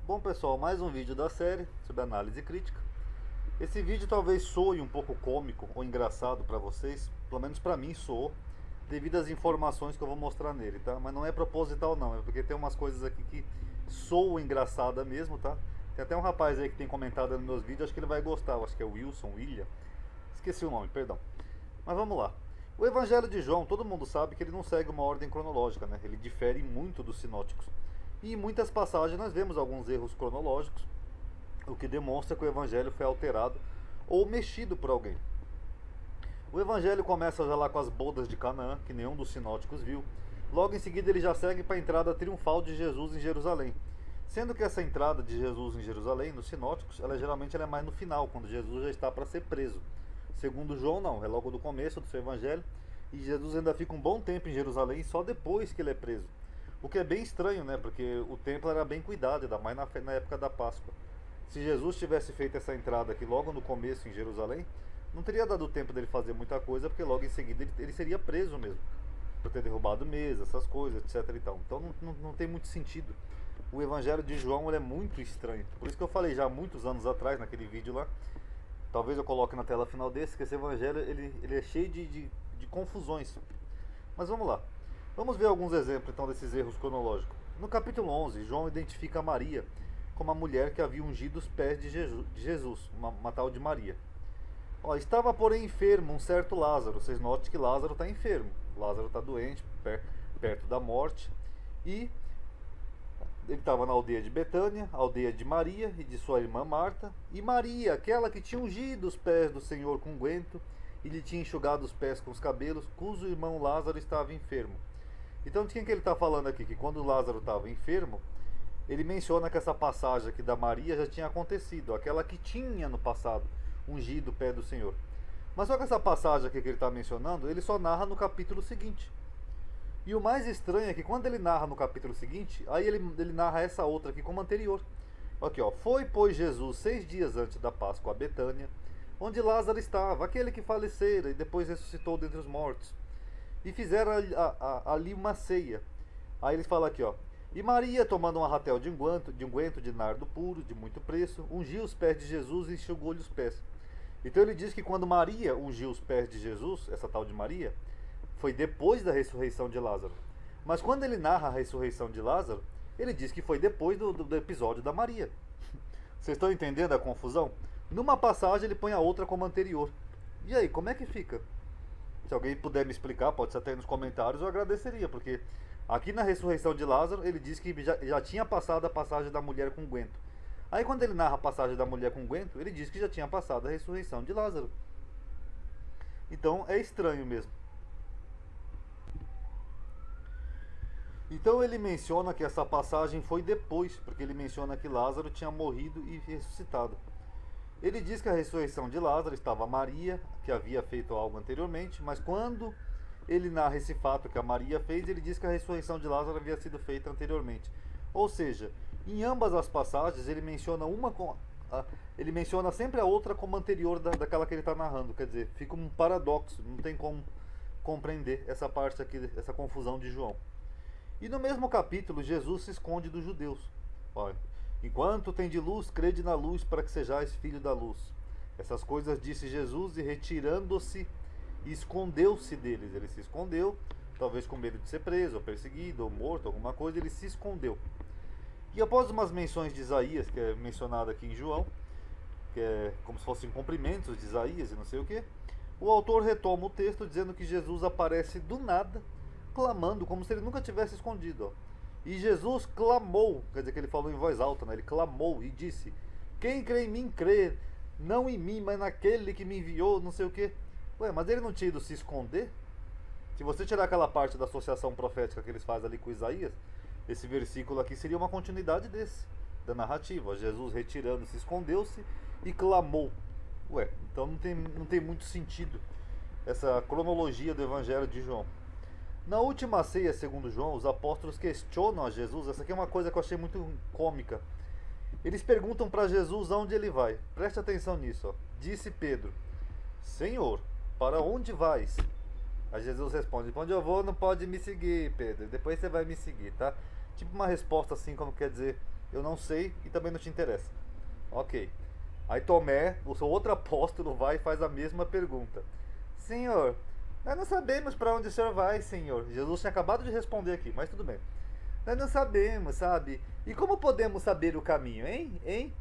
Bom pessoal, mais um vídeo da série sobre análise crítica. Esse vídeo talvez soe um pouco cômico ou engraçado para vocês, pelo menos para mim soou, devido às informações que eu vou mostrar nele, tá? Mas não é proposital não, é porque tem umas coisas aqui que soam engraçada mesmo, tá? Tem até um rapaz aí que tem comentado nos meus vídeos, acho que ele vai gostar, eu acho que é o William. Esqueci o nome, perdão. Mas vamos lá. O Evangelho de João, todo mundo sabe que ele não segue uma ordem cronológica, né? Ele difere muito dos sinóticos. E em muitas passagens nós vemos alguns erros cronológicos, o que demonstra que o Evangelho foi alterado ou mexido por alguém. O Evangelho começa já lá com as bodas de Canaã, que nenhum dos sinóticos viu. Logo em seguida ele já segue para a entrada triunfal de Jesus em Jerusalém. Sendo que essa entrada de Jesus em Jerusalém, nos sinóticos, geralmente ela é mais no final, quando Jesus já está para ser preso. Segundo João, não, é logo do começo do seu Evangelho, e Jesus ainda fica um bom tempo em Jerusalém, só depois que ele é preso. O que é bem estranho, né? Porque o templo era bem cuidado, ainda mais na época da Páscoa. Se Jesus tivesse feito essa entrada aqui logo no começo em Jerusalém, não teria dado tempo dele fazer muita coisa, porque logo em seguida ele seria preso mesmo, por ter derrubado mesa, essas coisas, etc. Então não tem muito sentido. O Evangelho de João ele é muito estranho. Por isso que eu falei já há muitos anos atrás, naquele vídeo lá, talvez eu coloque na tela final desse, que esse Evangelho ele é cheio de confusões. Mas vamos lá. Vamos ver alguns exemplos então desses erros cronológicos. No capítulo 11, João identifica Maria como a mulher que havia ungido os pés de Jesus, uma tal de Maria. Ó, estava porém enfermo um certo Lázaro. Vocês notem que Lázaro está enfermo. Lázaro está doente, perto da morte. E ele estava na aldeia de Betânia, aldeia de Maria e de sua irmã Marta. E Maria, aquela que tinha ungido os pés do Senhor com unguento e lhe tinha enxugado os pés com os cabelos, cujo irmão Lázaro estava enfermo. Então de quem que ele está falando aqui? Que quando Lázaro estava enfermo, ele menciona que essa passagem aqui da Maria já tinha acontecido, aquela que tinha no passado ungido o pé do Senhor. Mas só que essa passagem aqui que ele está mencionando, ele só narra no capítulo seguinte. E o mais estranho é que quando ele narra no capítulo seguinte, aí ele narra essa outra aqui como anterior. Aqui ó, foi pois Jesus 6 dias antes da Páscoa a Betânia, onde Lázaro estava, aquele que falecera e depois ressuscitou dentre os mortos. E fizeram ali uma ceia. Aí eles falam aqui, ó. E Maria, tomando um arratel de unguento de nardo puro, de muito preço, ungiu os pés de Jesus e enxugou-lhe os pés. Então ele diz que quando Maria ungiu os pés de Jesus, essa tal de Maria, foi depois da ressurreição de Lázaro. Mas quando ele narra a ressurreição de Lázaro, ele diz que foi depois do episódio da Maria. Vocês estão entendendo a confusão? Numa passagem ele põe a outra como anterior. E aí, como é que fica? Se alguém puder me explicar, pode ser até aí nos comentários, eu agradeceria, porque aqui na ressurreição de Lázaro, ele diz que já tinha passado a passagem da mulher com unguento. Aí quando ele narra a passagem da mulher com unguento, ele diz que já tinha passado a ressurreição de Lázaro. Então é estranho mesmo. Então ele menciona que essa passagem foi depois, porque ele menciona que Lázaro tinha morrido e ressuscitado. Ele diz que a ressurreição de Lázaro estava Maria, que havia feito algo anteriormente, mas quando ele narra esse fato que a Maria fez, ele diz que a ressurreição de Lázaro havia sido feita anteriormente. Ou seja, em ambas as passagens ele menciona ele menciona sempre a outra como anterior daquela que ele está narrando. Quer dizer, fica um paradoxo, não tem como compreender essa parte aqui, essa confusão de João. E no mesmo capítulo, Jesus se esconde dos judeus. Olha, enquanto tem de luz, crede na luz para que sejais filho da luz. Essas coisas disse Jesus e retirando-se, escondeu-se deles. Ele se escondeu, talvez com medo de ser preso, ou perseguido, ou morto, alguma coisa, ele se escondeu. E após umas menções de Isaías, que é mencionado aqui em João, que é como se fossem cumprimentos de Isaías e não sei o que, o autor retoma o texto dizendo que Jesus aparece do nada, clamando, como se ele nunca tivesse escondido. Ó. E Jesus clamou, quer dizer que ele falou em voz alta, né? Ele clamou e disse: quem crê em mim, crê, não em mim, mas naquele que me enviou, não sei o que. Ué, mas ele não tinha ido se esconder? Se você tirar aquela parte da associação profética que eles fazem ali com Isaías, esse versículo aqui seria uma continuidade da narrativa. Jesus retirando-se, escondeu-se e clamou. Ué, então não tem muito sentido essa cronologia do Evangelho de João. Na última ceia, segundo João, os apóstolos questionam a Jesus. Essa aqui é uma coisa que eu achei muito cômica. Eles perguntam para Jesus aonde ele vai. Preste atenção nisso. Ó. Disse Pedro: Senhor, para onde vais? Aí Jesus responde: para onde eu vou não pode me seguir, Pedro. Depois você vai me seguir, tá? Tipo uma resposta assim, como quer dizer, Eu não sei e também não te interessa. Ok. Aí Tomé, o seu outro apóstolo, vai e faz a mesma pergunta. Senhor, nós não sabemos para onde o senhor vai, Senhor. Jesus tinha acabado de responder aqui, mas tudo bem. Nós não sabemos, sabe? E como podemos saber o caminho, hein? Hein?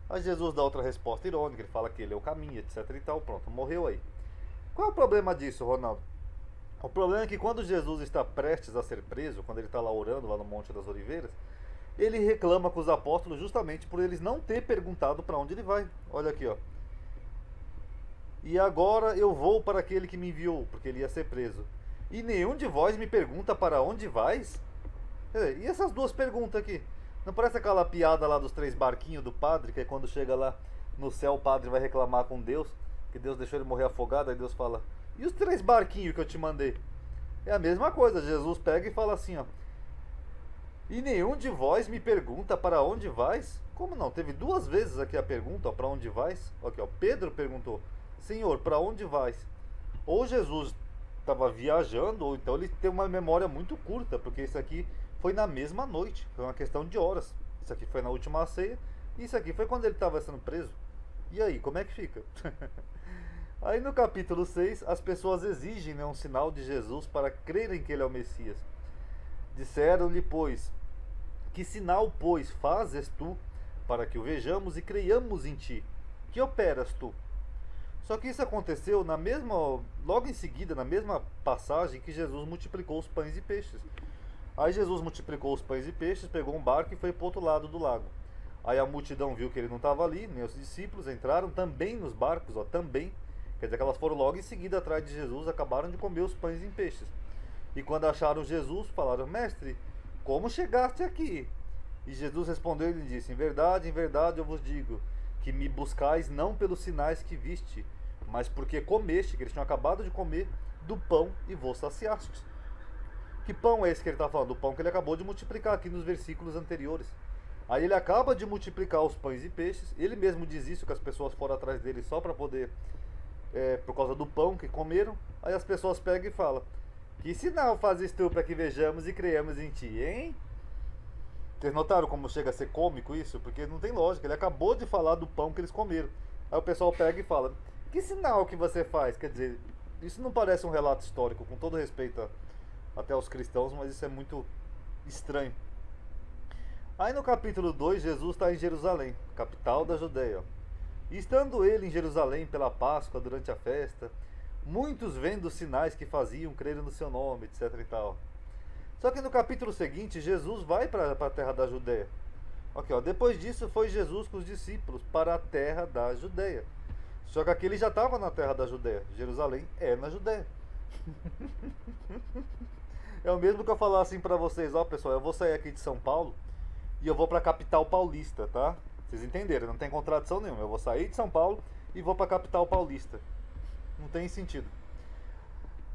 Aí Jesus dá outra resposta irônica, ele fala que ele é o caminho, etc e tal. Pronto, morreu aí. Qual é o problema disso, Ronaldo? O problema é que quando Jesus está prestes a ser preso, quando ele está lá orando, lá no Monte das Oliveiras, ele reclama com os apóstolos justamente por eles não ter perguntado para onde ele vai. Olha aqui, ó. E agora eu vou para aquele que me enviou, porque ele ia ser preso. E nenhum de vós me pergunta para onde vais? E essas duas perguntas aqui? Não parece aquela piada lá dos 3 barquinhos do padre, que é quando chega lá no céu o padre vai reclamar com Deus, que Deus deixou ele morrer afogado, aí Deus fala, e os 3 barquinhos que eu te mandei? É a mesma coisa, Jesus pega e fala assim, ó. E nenhum de vós me pergunta para onde vais? Como não? Teve 2 vezes aqui a pergunta, ó, para onde vais? Aqui, ó, Pedro perguntou, Senhor, para onde vais? Ou Jesus estava viajando, ou então ele tem uma memória muito curta, porque isso aqui foi na mesma noite, foi uma questão de horas. Isso aqui foi na última ceia, e isso aqui foi quando ele estava sendo preso. E aí, como é que fica? Aí no capítulo 6, as pessoas exigem, né, um sinal de Jesus para crerem que ele é o Messias. Disseram-lhe, pois, que sinal, pois, fazes tu, para que o vejamos e creiamos em ti? Que operas tu? Só que isso aconteceu na mesma, logo em seguida, na mesma passagem que Jesus multiplicou os pães e peixes. Aí Jesus multiplicou os pães e peixes, pegou um barco e foi para o outro lado do lago. Aí a multidão viu que ele não estava ali, nem os discípulos entraram também nos barcos, ó, também. Quer dizer que elas foram logo em seguida atrás de Jesus, acabaram de comer os pães e peixes. E quando acharam Jesus, falaram, mestre, como chegaste aqui? E Jesus respondeu e lhe disse, em verdade eu vos digo, que me buscais não pelos sinais que viste, mas porque comeste, que eles tinham acabado de comer, do pão e vos saciastes. Que pão é esse que ele está falando? O pão que ele acabou de multiplicar aqui nos versículos anteriores. Aí ele acaba de multiplicar os pães e peixes, ele mesmo diz isso, que as pessoas foram atrás dele só para poder, por causa do pão que comeram. Aí as pessoas pegam e falam, que sinal fazes tu para que vejamos e creiamos em ti, hein? Vocês notaram como chega a ser cômico isso? Porque não tem lógica, ele acabou de falar do pão que eles comeram. Aí o pessoal pega e fala, que sinal que você faz? Quer dizer, isso não parece um relato histórico, com todo respeito até aos cristãos, mas isso é muito estranho. Aí no capítulo 2, Jesus está em Jerusalém, capital da Judeia. E estando ele em Jerusalém pela Páscoa, durante a festa, muitos vendo os sinais que faziam, creram no seu nome, etc e tal. Só que no capítulo seguinte, Jesus vai para a terra da Judeia. Okay, ó, depois disso foi Jesus com os discípulos para a terra da Judeia. Só que aqui ele já estava na terra da Judeia. Jerusalém é na Judeia. É o mesmo que eu falar assim para vocês, ó pessoal, eu vou sair aqui de São Paulo e eu vou para a capital paulista, tá? Vocês entenderam, não tem contradição nenhuma. Eu vou sair de São Paulo e vou para a capital paulista. Não tem sentido.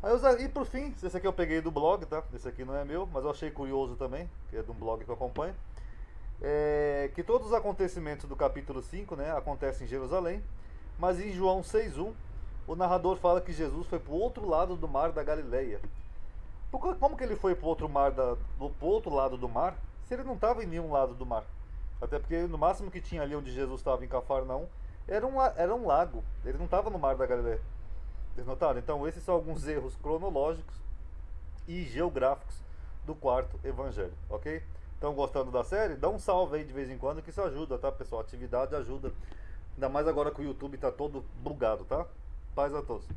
Aí, e por fim, esse aqui eu peguei do blog, tá? Esse aqui não é meu, mas eu achei curioso também, que é de um blog que eu acompanho. Que todos os acontecimentos do capítulo 5, né, acontecem em Jerusalém, mas em João 6,1, o narrador fala que Jesus foi para o outro lado do mar da Galileia. Como que ele foi para o outro lado do mar, se ele não estava em nenhum lado do mar? Até porque no máximo que tinha ali onde Jesus estava, em Cafarnaum, era um lago, ele não estava no mar da Galileia. Vocês notaram? Então esses são alguns erros cronológicos e geográficos do quarto evangelho, ok? Estão gostando da série? Dá um salve aí de vez em quando que isso ajuda, tá pessoal? Atividade ajuda. Ainda mais agora que o YouTube está todo bugado, tá? Paz a todos.